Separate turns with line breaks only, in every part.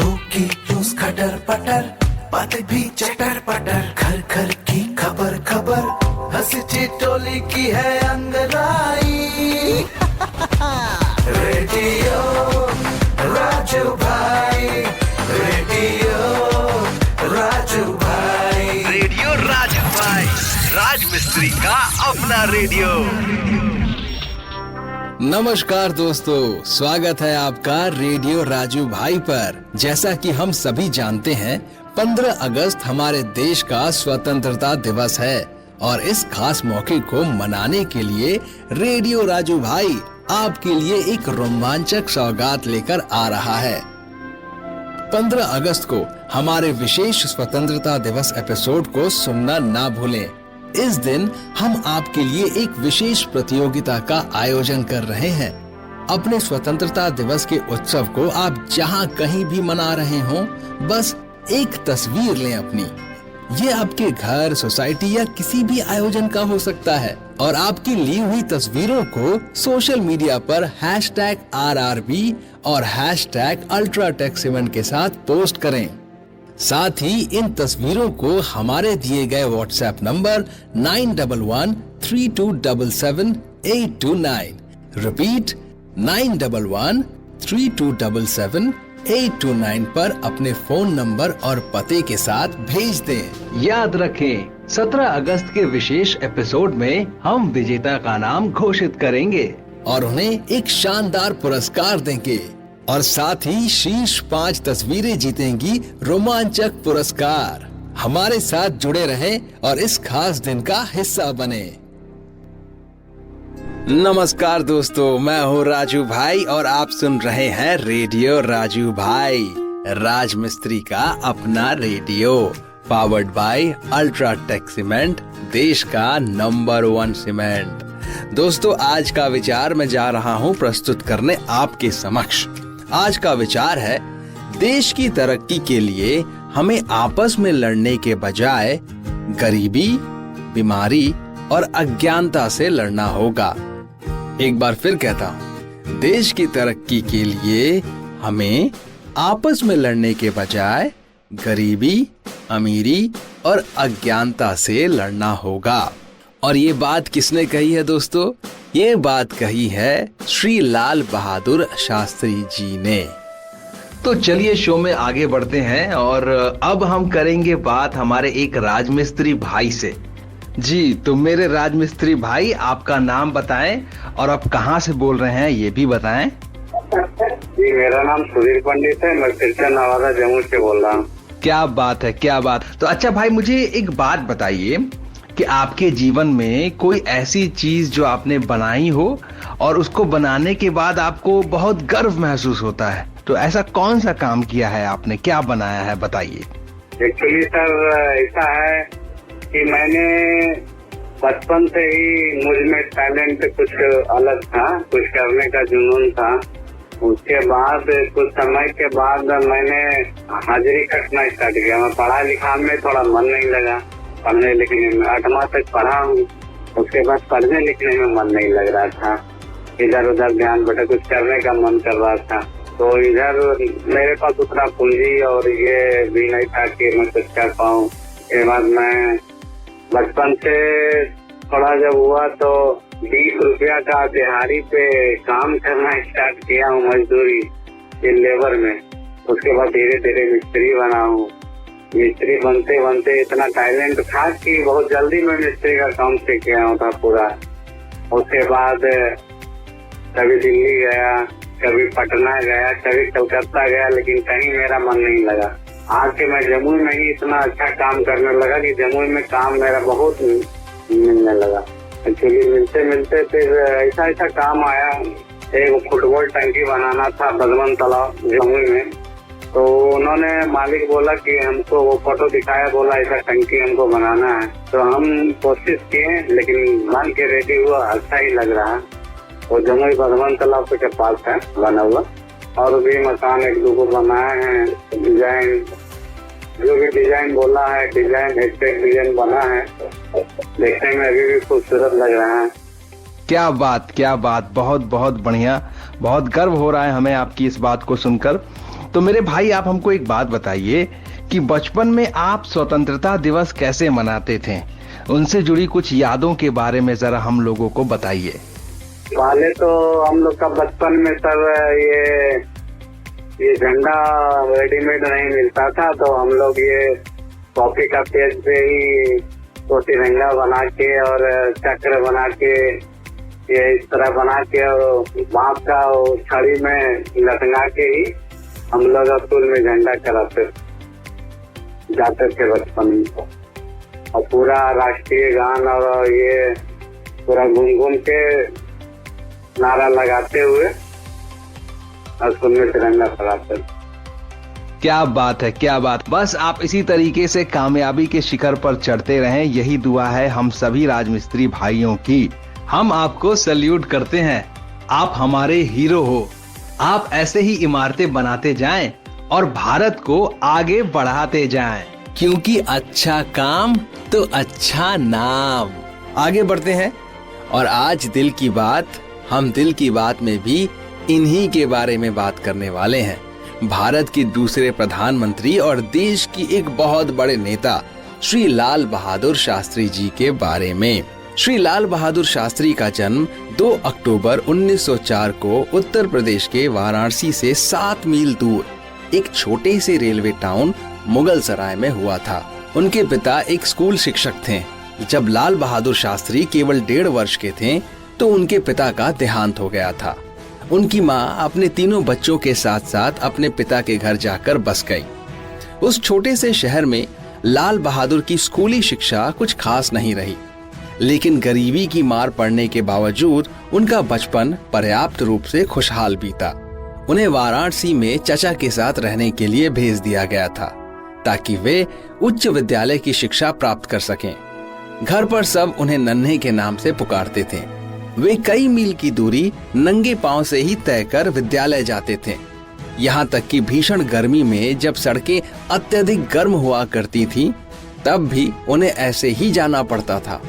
होगी न्यूज़ खटर पटर, बातें भी चटर पटर, घर घर की खबर खबर, हंसी ठिठोली की है अंगड़ाई। रेडियो राजू भाई, रेडियो राजू भाई,
रेडियो राजू भाई, राज मिस्त्री का अपना रेडियो।
नमस्कार दोस्तों, स्वागत है आपका रेडियो राजू भाई पर। जैसा कि हम सभी जानते हैं, 15 अगस्त हमारे देश का स्वतंत्रता दिवस है और इस खास मौके को मनाने के लिए रेडियो राजू भाई आपके लिए एक रोमांचक सौगात लेकर आ रहा है। 15 अगस्त को हमारे विशेष स्वतंत्रता दिवस एपिसोड को सुनना ना भूलें। इस दिन हम आपके लिए एक विशेष प्रतियोगिता का आयोजन कर रहे हैं। अपने स्वतंत्रता दिवस के उत्सव को आप जहां कहीं भी मना रहे हों, बस एक तस्वीर लें अपनी। ये आपके घर, सोसाइटी या किसी भी आयोजन का हो सकता है और आपकी ली हुई तस्वीरों को सोशल मीडिया पर #RRB और #UltraTechCement के साथ पोस्ट करें। साथ ही इन तस्वीरों को हमारे दिए गए व्हाट्सएप नंबर 9113277829, रिपीट 9113277829 पर अपने फोन नंबर और पते के साथ भेज दें। याद रखें, 17 अगस्त के विशेष एपिसोड में हम विजेता का नाम घोषित करेंगे और उन्हें एक शानदार पुरस्कार देंगे और साथ ही शीर्ष 5 तस्वीरें जीतेंगी रोमांचक पुरस्कार। हमारे साथ जुड़े रहें और इस खास दिन का हिस्सा बने। नमस्कार दोस्तों, मैं हूँ राजू भाई और आप सुन रहे हैं रेडियो राजू भाई, राज मिस्त्री का अपना radio, powered by UltraTech cement, देश का नंबर 1 सीमेंट। दोस्तों, आज का विचार मैं जा रहा हूँ प्रस्तुत करने आपके समक्ष। आज का विचार है, देश की तरक्की के लिए हमें आपस में लड़ने के बजाय गरीबी, बीमारी और अज्ञानता से लड़ना होगा। एक बार फिर कहता हूँ, देश की तरक्की के लिए हमें आपस में लड़ने के बजाय गरीबी, अमीरी और अज्ञानता से लड़ना होगा। और ये बात किसने कही है दोस्तों? ये बात कही है श्री लाल बहादुर शास्त्री जी ने। तो चलिए शो में आगे बढ़ते हैं और अब हम करेंगे बात हमारे एक राजमिस्त्री भाई से। जी, तो मेरे राजमिस्त्री भाई, आपका नाम बताएं और आप कहाँ से बोल रहे हैं ये भी बताएं।
जी, मेरा नाम सुधीर पंडित है, मैं तिरछा नवादा जम्मू से बोल रहा हूँ।
क्या बात है, क्या बात। तो अच्छा भाई, मुझे एक बात बताइए कि आपके जीवन में कोई ऐसी चीज जो आपने बनाई हो और उसको बनाने के बाद आपको बहुत गर्व महसूस होता है, तो ऐसा कौन सा काम किया है आपने, क्या बनाया है, बताइए।
एक्चुअली सर, ऐसा है कि मैंने बचपन से ही मुझ में टैलेंट कुछ अलग था, कुछ करने का जुनून था। उसके बाद कुछ समय के बाद मैंने हाजिरी कटना स्टार्ट किया। मैं पढ़ा लिखा में थोड़ा मन नहीं लगा, पढ़ने लिखने में 8वां तक पढ़ा हूँ। उसके बाद पढ़ने लिखने में मन नहीं लग रहा था, इधर उधर ध्यान बटा, कुछ करने का मन कर रहा था। तो इधर मेरे पास उतना पूंजी और ये भी नहीं था कि मैं कुछ कर पाऊँ। इसके बाद मैं बचपन से थोड़ा जब हुआ तो 20 रुपया का दिहाड़ी पे काम करना स्टार्ट किया हूँ, मजदूरी के लेबर में। उसके बाद धीरे धीरे मिस्त्री बना हूँ। मिस्त्री बनते बनते इतना टैलेंट था कि बहुत जल्दी मैं मिस्त्री का काम सीख गया हूँ था पूरा। उसके बाद कभी दिल्ली गया, कभी पटना गया, कभी कलकत्ता गया, लेकिन कहीं मेरा मन नहीं लगा। आके मैं जम्मू में ही इतना अच्छा काम करने लगा कि जम्मू में काम मेरा बहुत मिलने लगा। एक्चुअली मिलते मिलते फिर ऐसा काम आया, एक फुटबॉल टंकी बनाना था बदमन तालाब जम्मू में। तो उन्होंने, मालिक बोला कि हमको, वो फोटो दिखाया, बोला ऐसा टंकी हमको बनाना है। तो हम कोशिश किए, लेकिन बन के रेडी हुआ, अच्छा ही लग रहा। वो जमुई बदमन तालाब के पास है बना हुआ। और भी मकान एक दो बनाए हैं, डिजाइन जो भी डिजाइन बोला है, डिजाइन डिजाइन बना है, देखने में अभी भी खूबसूरत लग रहा है।
क्या बात, क्या बात, बहुत बहुत बढ़िया, बहुत गर्व हो रहा है हमें आपकी इस बात को सुनकर। तो मेरे भाई, आप हमको एक बात बताइए कि बचपन में आप स्वतंत्रता दिवस कैसे मनाते थे? उनसे जुड़ी कुछ यादों के बारे में जरा हम लोगों को बताइए।
पहले तो हम लोग का बचपन में सर ये झंडा रेडीमेड नहीं मिलता था, तो हम लोग ये कॉपी का पेज पे ही तो तिरंगा बना के और चक्र बना के ये इस तरह बना के और बांस का छड़ी में लटका के ही हम लोग स्कूल में झंडा चलाते जाते थे बचपन में। और पूरा राष्ट्रीय गान और ये पूरा घूम घूम के नारा लगाते हुए स्कूल में तिरंगा फहराते।
क्या बात है, क्या बात। बस आप इसी तरीके से कामयाबी के शिखर पर चढ़ते रहें, यही दुआ है हम सभी राजमिस्त्री भाइयों की। हम आपको सैल्यूट करते हैं, आप हमारे हीरो हो। आप ऐसे ही इमारतें बनाते जाएं और भारत को आगे बढ़ाते जाएं, क्योंकि अच्छा काम तो अच्छा नाम। आगे बढ़ते हैं और आज दिल की बात, हम दिल की बात में भी इन्हीं के बारे में बात करने वाले हैं। भारत के दूसरे प्रधानमंत्री और देश की एक बहुत बड़े नेता श्री लाल बहादुर शास्त्री जी के बारे में। श्री लाल बहादुर शास्त्री का जन्म 2 अक्टूबर 1904 को उत्तर प्रदेश के वाराणसी से 7 मील दूर एक छोटे से रेलवे टाउन मुगलसराय में हुआ था। उनके पिता एक स्कूल शिक्षक थे। जब लाल बहादुर शास्त्री केवल 1.5 वर्ष के थे तो उनके पिता का देहांत हो गया था। उनकी माँ अपने तीनों बच्चों के साथ साथ अपने पिता के घर जाकर बस गई। उस छोटे से शहर में लाल बहादुर की स्कूली शिक्षा कुछ खास नहीं रही, लेकिन गरीबी की मार पड़ने के बावजूद उनका बचपन पर्याप्त रूप से खुशहाल बीता। उन्हें वाराणसी में चचा के साथ रहने के लिए भेज दिया गया था ताकि वे उच्च विद्यालय की शिक्षा प्राप्त कर सकें। घर पर सब उन्हें नन्हे के नाम से पुकारते थे। वे कई मील की दूरी नंगे पांव से ही तय कर विद्यालय जाते थे। यहाँ तक कि भीषण गर्मी में जब सड़कें अत्यधिक गर्म हुआ करती थीं, तब भी उन्हें ऐसे ही जाना पड़ता था।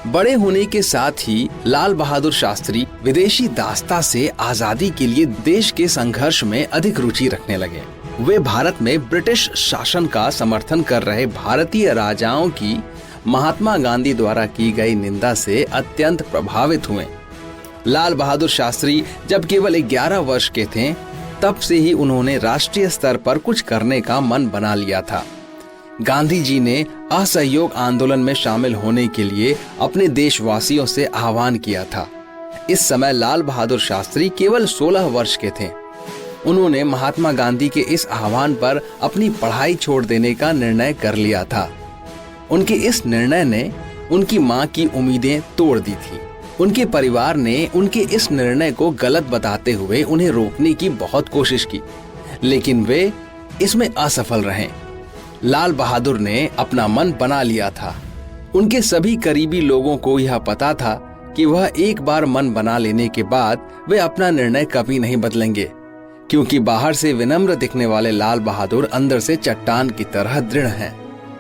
बड़े होने के साथ ही लाल बहादुर शास्त्री विदेशी दास्ता से आजादी के लिए देश के संघर्ष में अधिक रुचि रखने लगे। वे भारत में ब्रिटिश शासन का समर्थन कर रहे भारतीय राजाओं की महात्मा गांधी द्वारा की गई निंदा से अत्यंत प्रभावित हुए। लाल बहादुर शास्त्री जब केवल 11 वर्ष के थे, तब से ही उन्होंने राष्ट्रीय स्तर पर कुछ करने का मन बना लिया था। गांधी जी ने असहयोग आंदोलन में शामिल होने के लिए अपने देशवासियों से आह्वान किया था। इस समय लाल बहादुर शास्त्री केवल 16 वर्ष के थे। उन्होंने महात्मा गांधी के इस आह्वान पर अपनी पढ़ाई छोड़ देने का निर्णय कर लिया था। उनके इस निर्णय ने उनकी मां की उम्मीदें तोड़ दी थी। उनके परिवार ने उनके इस निर्णय को गलत बताते हुए उन्हें रोकने की बहुत कोशिश की, लेकिन वे इसमें असफल रहे। लाल बहादुर ने अपना मन बना लिया था। उनके सभी करीबी लोगों को यह पता था कि वह एक बार मन बना लेने के बाद वे अपना निर्णय कभी नहीं बदलेंगे, क्योंकि बाहर से विनम्र दिखने वाले लाल बहादुर अंदर से चट्टान की तरह दृढ़ हैं।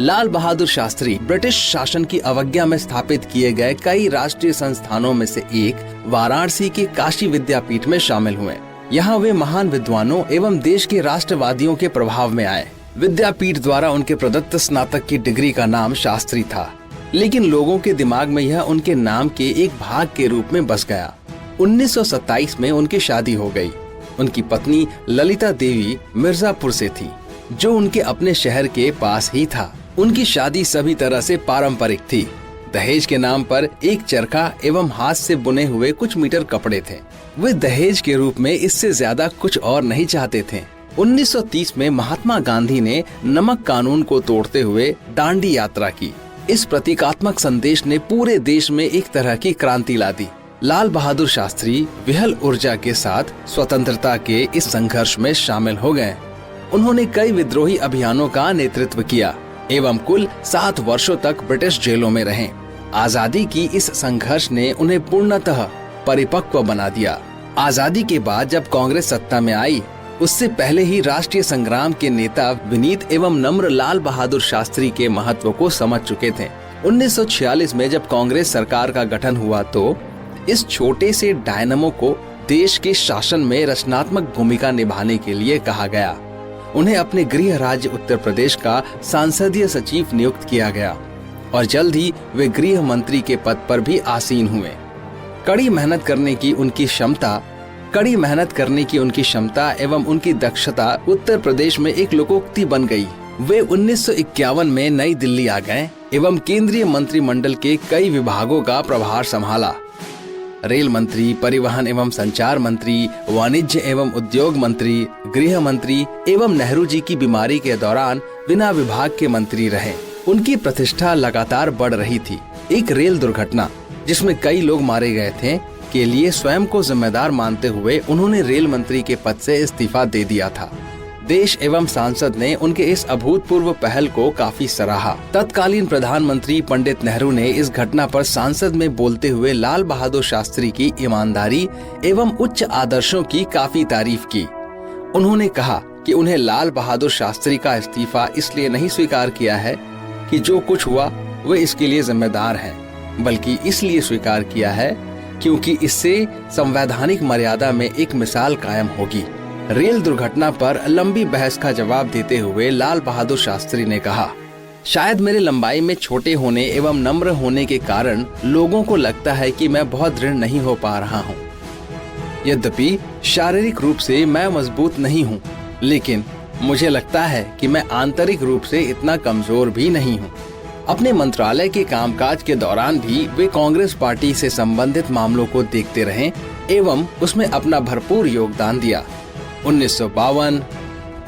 लाल बहादुर शास्त्री ब्रिटिश शासन की अवज्ञा में स्थापित किए गए कई राष्ट्रीय संस्थानों में से एक वाराणसी के काशी विद्यापीठ में शामिल हुए। यहाँ वे महान विद्वानों एवं देश के राष्ट्रवादियों के प्रभाव में आए। विद्यापीठ द्वारा उनके प्रदत्त स्नातक की डिग्री का नाम शास्त्री था, लेकिन लोगों के दिमाग में यह उनके नाम के एक भाग के रूप में बस गया। 1927 में उनकी शादी हो गई। उनकी पत्नी ललिता देवी मिर्जापुर से थी, जो उनके अपने शहर के पास ही था। उनकी शादी सभी तरह से पारंपरिक थी। दहेज के नाम पर एक चरखा एवं हाथ से बुने हुए कुछ मीटर कपड़े थे। वे दहेज के रूप में इससे ज्यादा कुछ और नहीं चाहते थे। 1930 में महात्मा गांधी ने नमक कानून को तोड़ते हुए दांडी यात्रा की। इस प्रतीकात्मक संदेश ने पूरे देश में एक तरह की क्रांति ला दी। लाल बहादुर शास्त्री विहल ऊर्जा के साथ स्वतंत्रता के इस संघर्ष में शामिल हो गए। उन्होंने कई विद्रोही अभियानों का नेतृत्व किया एवं कुल 7 वर्षों तक ब्रिटिश जेलों में रहे। आजादी की इस संघर्ष ने उन्हें पूर्णतः परिपक्व बना दिया। आजादी के बाद जब कांग्रेस सत्ता में आई, उससे पहले ही राष्ट्रीय संग्राम के नेता विनीत एवं नम्र लाल बहादुर शास्त्री के महत्व को समझ चुके थे। 1946 में जब कांग्रेस सरकार का गठन हुआ तो इस छोटे से डायनामो को देश के शासन में रचनात्मक भूमिका निभाने के लिए कहा गया। उन्हें अपने गृह राज्य उत्तर प्रदेश का सांसदीय सचिव नियुक्त किया गया और जल्द ही वे गृह मंत्री के पद पर भी आसीन हुए। कड़ी मेहनत करने की उनकी क्षमता एवं उनकी दक्षता उत्तर प्रदेश में एक लोकोक्ति बन गई। वे 1951 में नई दिल्ली आ गए एवं केंद्रीय मंत्रिमंडल के कई विभागों का प्रभार संभाला। रेल मंत्री, परिवहन एवं संचार मंत्री, वाणिज्य एवं उद्योग मंत्री, गृह मंत्री एवं नेहरू जी की बीमारी के दौरान बिना विभाग के मंत्री रहे। उनकी प्रतिष्ठा लगातार बढ़ रही थी। एक रेल दुर्घटना जिसमें कई लोग मारे गए थे के लिए स्वयं को जिम्मेदार मानते हुए उन्होंने रेल मंत्री के पद से इस्तीफा दे दिया था। देश एवं सांसद ने उनके इस अभूतपूर्व पहल को काफी सराहा। तत्कालीन प्रधानमंत्री पंडित नेहरू ने इस घटना पर संसद में बोलते हुए लाल बहादुर शास्त्री की ईमानदारी एवं उच्च आदर्शों की काफी तारीफ की। उन्होंने कहा कि उन्हें लाल बहादुर शास्त्री का इस्तीफा इसलिए नहीं स्वीकार किया है कि जो कुछ हुआ वे इसके लिए जिम्मेदार हैं, बल्कि इसलिए स्वीकार किया है क्योंकि इससे संवैधानिक मर्यादा में एक मिसाल कायम होगी। रेल दुर्घटना पर लंबी बहस का जवाब देते हुए लाल बहादुर शास्त्री ने कहा, शायद मेरे लंबाई में छोटे होने एवं नम्र होने के कारण लोगों को लगता है कि मैं बहुत दृढ़ नहीं हो पा रहा हूँ। यद्यपि शारीरिक रूप से मैं मजबूत नहीं हूँ, लेकिन मुझे लगता है कि मैं आंतरिक रूप से इतना कमजोर भी नहीं हूँ। अपने मंत्रालय के कामकाज के दौरान भी वे कांग्रेस पार्टी से संबंधित मामलों को देखते रहे एवं उसमें अपना भरपूर योगदान दिया। 1952,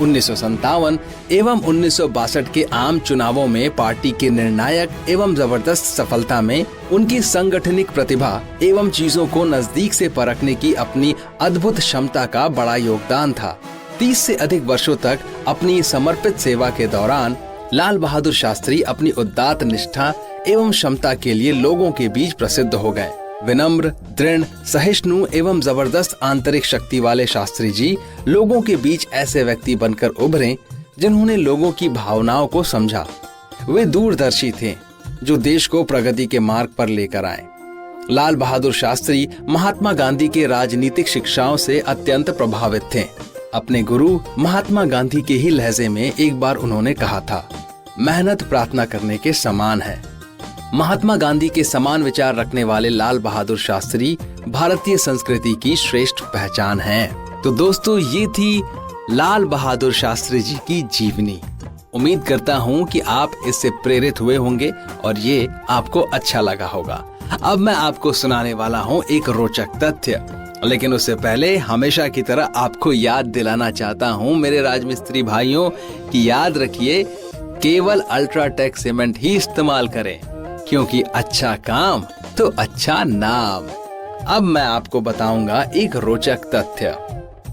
1957 एवं 1962 के आम चुनावों में पार्टी के निर्णायक एवं जबरदस्त सफलता में उनकी संगठनिक प्रतिभा एवं चीजों को नजदीक से परखने की अपनी अद्भुत क्षमता का बड़ा योगदान था। 30 से अधिक वर्षों तक अपनी समर्पित सेवा के दौरान लाल बहादुर शास्त्री अपनी उदात्त निष्ठा एवं क्षमता के लिए लोगों के बीच प्रसिद्ध हो गए। विनम्र, दृढ़, सहिष्णु एवं जबरदस्त आंतरिक शक्ति वाले शास्त्री जी लोगों के बीच ऐसे व्यक्ति बनकर उभरे जिन्होंने लोगों की भावनाओं को समझा। वे दूरदर्शी थे जो देश को प्रगति के मार्ग पर लेकर आए। लाल बहादुर शास्त्री महात्मा गांधी के राजनीतिक शिक्षाओं से अत्यंत प्रभावित थे। अपने गुरु महात्मा गांधी के ही लहजे में एक बार उन्होंने कहा था, मेहनत प्रार्थना करने के समान है। महात्मा गांधी के समान विचार रखने वाले लाल बहादुर शास्त्री भारतीय संस्कृति की श्रेष्ठ पहचान हैं। तो दोस्तों, ये थी लाल बहादुर शास्त्री जी की जीवनी। उम्मीद करता हूँ कि आप इससे प्रेरित हुए होंगे और ये आपको अच्छा लगा होगा। अब मैं आपको सुनाने वाला हूँ एक रोचक तथ्य, लेकिन उससे पहले हमेशा की तरह आपको याद दिलाना चाहता हूँ मेरे राजमिस्त्री भाइयों कि याद रखिए, केवल अल्ट्राटेक सीमेंट ही इस्तेमाल करें, क्योंकि अच्छा काम तो अच्छा नाम। अब मैं आपको बताऊंगा एक रोचक तथ्य।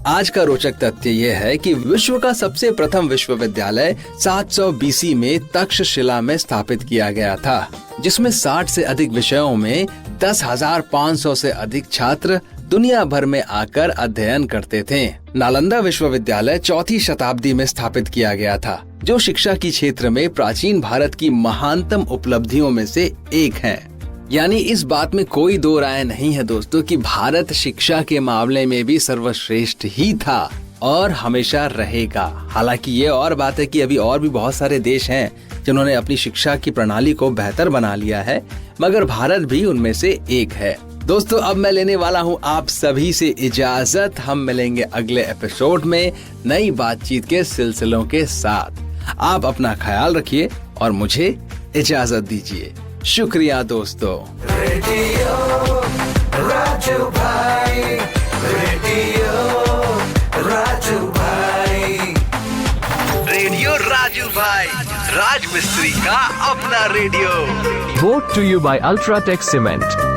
आज का रोचक तथ्य यह है कि विश्व का सबसे प्रथम विश्वविद्यालय 700 BC में तक्षशिला में स्थापित किया गया था, जिसमें 60 से अधिक विषयों में 10,500 से अधिक छात्र दुनिया भर में आकर अध्ययन करते थे। नालंदा विश्वविद्यालय 4वीं शताब्दी में स्थापित किया गया था, जो शिक्षा की क्षेत्र में प्राचीन भारत की महानतम उपलब्धियों में से एक है। यानी इस बात में कोई दो राय नहीं है दोस्तों कि भारत शिक्षा के मामले में भी सर्वश्रेष्ठ ही था और हमेशा रहेगा। हालांकि ये और बात है कि अभी और भी बहुत सारे देश हैं जिन्होंने अपनी शिक्षा की प्रणाली को बेहतर बना लिया है, मगर भारत भी उनमें से एक है। दोस्तों, अब मैं लेने वाला हूँ आप सभी से इजाजत। हम मिलेंगे अगले एपिसोड में नई बातचीत के सिलसिलों के साथ। आप अपना ख्याल रखिए और मुझे इजाजत दीजिए। शुक्रिया दोस्तों।
रेडियो राजू भाई, रेडियो राजू भाई,
रेडियो राजू भाई, राज मिस्त्री का अपना radio.
Brought to you by Ultratech Cement.